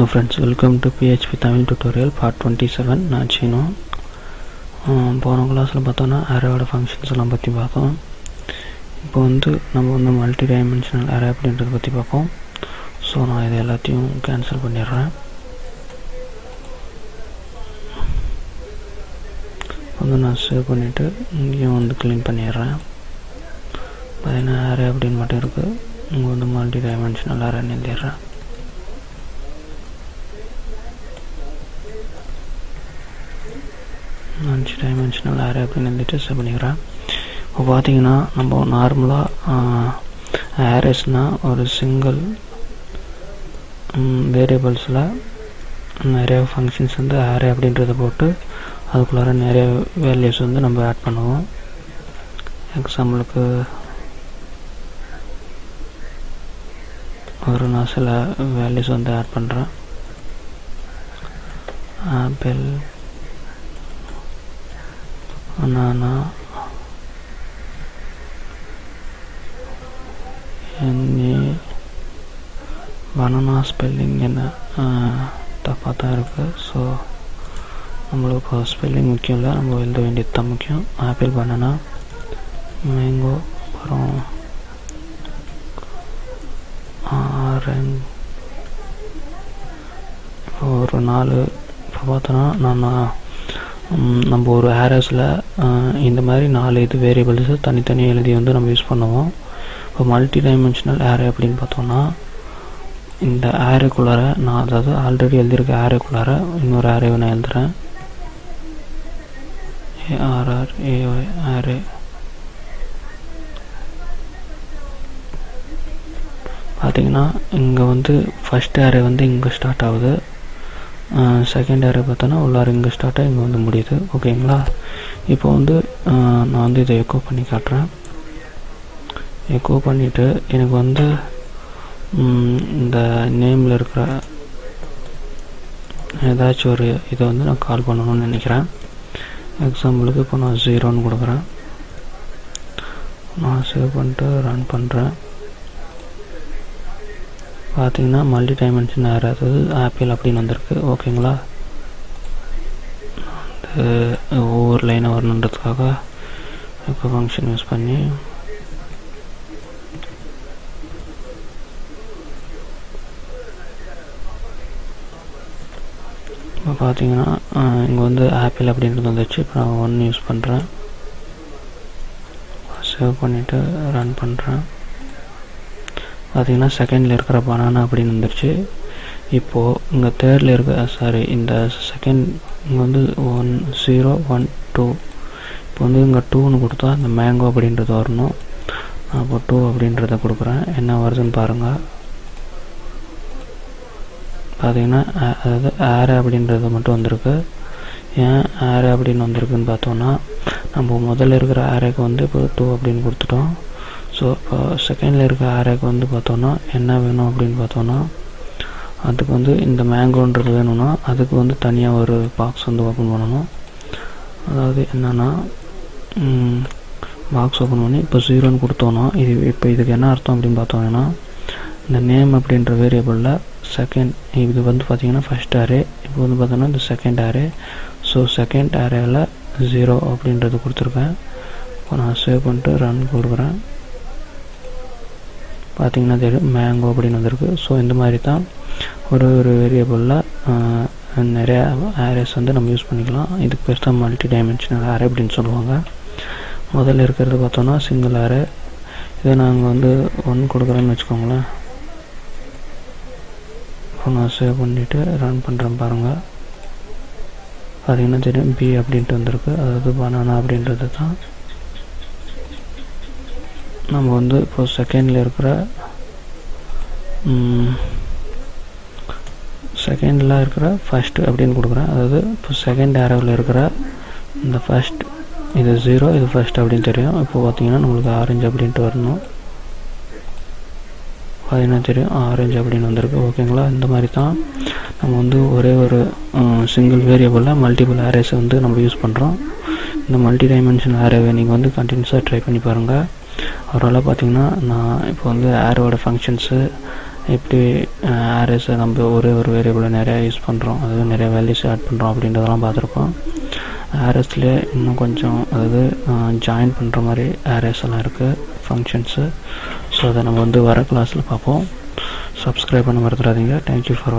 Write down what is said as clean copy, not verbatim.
Hello friends, welcome to PHP Tamil tutorial part 27. நான் சீனோ. போன கிளாஸில் பார்த்தோன்னா அரேவோட ஃபங்க்ஷன்ஸ் எல்லாம் பற்றி பார்த்தோம். இப்போ வந்து நம்ம வந்து மல்டி டைமென்ஷனல் அரே அப்படின்றத பற்றி பார்ப்போம். ஸோ நான் இது எல்லாத்தையும் கேன்சல் பண்ணிடுறேன். வந்து நான் சேவ் பண்ணிவிட்டு இங்கேயும் வந்து க்ளீன் பண்ணிடுறேன். பார்த்தீங்கன்னா அரே அப்படின்னு மட்டும் இருக்குது. இங்கே வந்து மல்டி டைமென்ஷனல் அரேன்னு எழுதிடுறேன். மல்டி டைமென்ஷனல் அரே அப்படின்னு எழுதிட்டு சேவ் பண்ணிக்கிறேன். இப்போ பார்த்தீங்கன்னா நம்ம நார்மலாக அரேஸ்னால் ஒரு சிங்கிள் வேரியபிள்ஸில் நிறைய ஃபங்க்ஷன்ஸ் வந்து அரே அப்படின்றத போட்டு அதுக்குள்ளார நிறைய வேல்யூஸ் வந்து நம்ம ஆட் பண்ணுவோம். எக்ஸாம்பிளுக்கு நான் சில வேல்யூஸ் வந்து ஆட் பண்ணுறேன். ஆப்பிள், பனானா, பனானா ஸ்பெல்லிங் என்ன தப்பாக தான் இருக்குது. ஸோ நம்மளுக்கு ஸ்பெல்லிங் முக்கியம் இல்லை, நம்ம எழுத வேண்டியது தான் முக்கியம். ஆப்பிள், பனானா, மேங்கோ, அப்புறம் ஆரஞ்ச். இப்போ ஒரு 4 இப்போ பார்த்தோன்னா நம்ம ஒரு அரேஸில் இந்த மாதிரி 4 இது வேரியபிள்ஸு தனித்தனியாக எழுதி வந்து நம்ம யூஸ் பண்ணுவோம். இப்போ மல்டி டைமென்ஷனல் அரே அப்படின்னு பார்த்தோன்னா இந்த அரேக்குள்ளார நான் அதாவது ஆல்ரெடி எழுதியிருக்க அரேக்குள்ளார இன்னொரு அரேவை நான் எழுதுகிறேன். ARRAY array. பார்த்தீங்கன்னா இங்கே வந்து ஃபஸ்ட் அரே வந்து இங்கே ஸ்டார்ட் ஆகுது. செகண்ட் அரே பார்த்தோன்னா உள்ளார இங்கே ஸ்டார்ட் ஆகி இங்கே வந்து முடியுது. ஓகேங்களா? இப்போ வந்து நான் வந்து இதை எக்கோ பண்ணி காட்டுறேன். எக்கோ பண்ணிவிட்டு எனக்கு வந்து இந்த நேமில் இருக்கிற ஏதாச்சும் ஒரு இதை வந்து நான் கால் பண்ணணும்னு நினைக்கிறேன். எக்ஸாம்பிளுக்கு இப்போ நான் 0ன்னு கொடுக்குறேன். நான் சேவ் பண்ணிட்டு ரன் பண்ணுறேன். பார்த்தீங்கன்னா மல்டி டைமென்ஷன் அரே, அதாவது ஆப்பிள் அப்படின்னு வந்திருக்கு. ஓகேங்களா? ஒவ்வொரு லைனாக வரணுன்றதுக்காக இப்போ ஃபங்க்ஷன் யூஸ் பண்ணி இப்போ பார்த்தீங்கன்னா இங்கே வந்து ஆப்பிள் அப்படின்றது வந்துச்சு. இப்போ நான் 1 யூஸ் பண்ணுறேன். சேவ் பண்ணிவிட்டு ரன் பண்ணுறேன். பார்த்தீங்கன்னா செகண்டில் இருக்கிற பனானா அப்படின்னு வந்துருச்சு. இப்போது இங்கே தேர்டில் இருக்க இந்த செகண்ட் இங்கே வந்து 1 0 1 2. இப்போ வந்து இங்கே 2ன்னு கொடுத்தா இந்த மேங்கோ அப்படின்றது வரணும். நான் இப்போ 2 அப்படின்றத கொடுக்குறேன். என்ன வருதுன்னு பாருங்கள். பார்த்தீங்கன்னா அதாவது அரே அப்படின்றது மட்டும் வந்திருக்கு. ஏன் அரே அப்படின்னு வந்திருக்குன்னு பார்த்தோன்னா நம்ம முதல்ல இருக்கிற அரேக்கு வந்து இப்போ 2 அப்படின்னு கொடுத்துட்டோம். ஸோ இப்போ செகண்டில் இருக்க அரேக்கு வந்து பார்த்தோன்னா என்ன வேணும் அப்படின்னு பார்த்தோன்னா அதுக்கு வந்து இந்த மேங்கோன்றது வேணும்னா அதுக்கு வந்து தனியாக ஒரு பாக்ஸ் வந்து ஓப்பன் பண்ணணும். அதாவது என்னென்னா பாக்ஸ் ஓப்பன் பண்ணி இப்போ 0ன்னு கொடுத்தோன்னா இப்போ இதுக்கு என்ன அர்த்தம் அப்படின்னு பார்த்தோன்னா இந்த நேம் அப்படின்ற வேரியபிளில் செகண்ட் இது வந்து பார்த்திங்கன்னா ஃபஸ்ட் அரே, இப்போ வந்து பார்த்தோன்னா இந்த செகண்ட் அரே. ஸோ செகண்ட் அரேவில் 0 அப்படின்றது கொடுத்துருக்கேன். இப்போ நான் சேவ் பண்ணிட்டு ரன் கொடுக்குறேன். பார்த்திங்கன்னா தெரியும் மேங்கோ அப்படின்னு வந்திருக்கு. ஸோ இந்த மாதிரி தான் ஒரு வேரியபிளில் நிறையா அரேஸ் வந்து நம்ம யூஸ் பண்ணிக்கலாம். இதுக்கு பேர் தான் மல்டி டைமென்ஷனல் அரே அப்படின்னு சொல்லுவாங்க. முதல்ல இருக்கிறது பார்த்தோன்னா சிங்கிள் அரே. இதை நாங்கள் வந்து 1 கொடுக்குறேன்னு வச்சுக்கோங்களேன். இப்போ நான் சேவ் பண்ணிவிட்டு ரன் பண்ணுறேன் பாருங்கள். பார்த்திங்கன்னா தெரியும் பி அப்படின்ட்டு வந்திருக்கு. அதாவது பனானா அப்படின்றது தான் நம்ம வந்து இப்போ செகண்டில் இருக்கிற ஃபஸ்ட்டு அப்படின்னு கொடுக்குறேன். அதாவது இப்போ செகண்ட் அரேவில் இருக்கிற இந்த ஃபஸ்ட் இது 0 இது ஃபஸ்ட் அப்படின்னு தெரியும். இப்போ பார்த்திங்கன்னா நம்மளுக்கு ஆரஞ்சு அப்படின்ட்டு வரணும். பார்த்தீங்கன்னா தெரியும் ஆரஞ்சு அப்படின்னு வந்திருக்கு. ஓகேங்களா? இந்த மாதிரி தான் நம்ம வந்து ஒரே ஒரு சிங்கிள் வேரியபிளில் மல்டிபிள் அரேஸை வந்து நம்ம யூஸ் பண்ணுறோம். இந்த மல்டி டைமென்ஷனல் அரேவை நீங்கள் வந்து கண்டினியூஸாக ட்ரை பண்ணி பாருங்கள். அவரால் பார்த்திங்கன்னா நான் இப்போ வந்து அரேவோட ஃபங்க்ஷன்ஸு எப்படி அரேஸை நம்ம ஒரே ஒரு வேரியபிளை நிறையா யூஸ் பண்ணுறோம், அதாவது நிறைய வேல்யூஸ் ஆட் பண்ணுறோம் அப்படின்றதெல்லாம் பார்த்துருப்போம். அரேஸ்லேயே இன்னும் கொஞ்சம் அதாவது ஜாயின் பண்ணுற மாதிரி அரேஸ் எல்லாம் இருக்குது ஃபங்க்ஷன்ஸு. ஸோ அதை நம்ம வந்து வர கிளாஸில் பார்ப்போம். சப்ஸ்கிரைப் பண்ண மறந்துடாதீங்க. Thank you for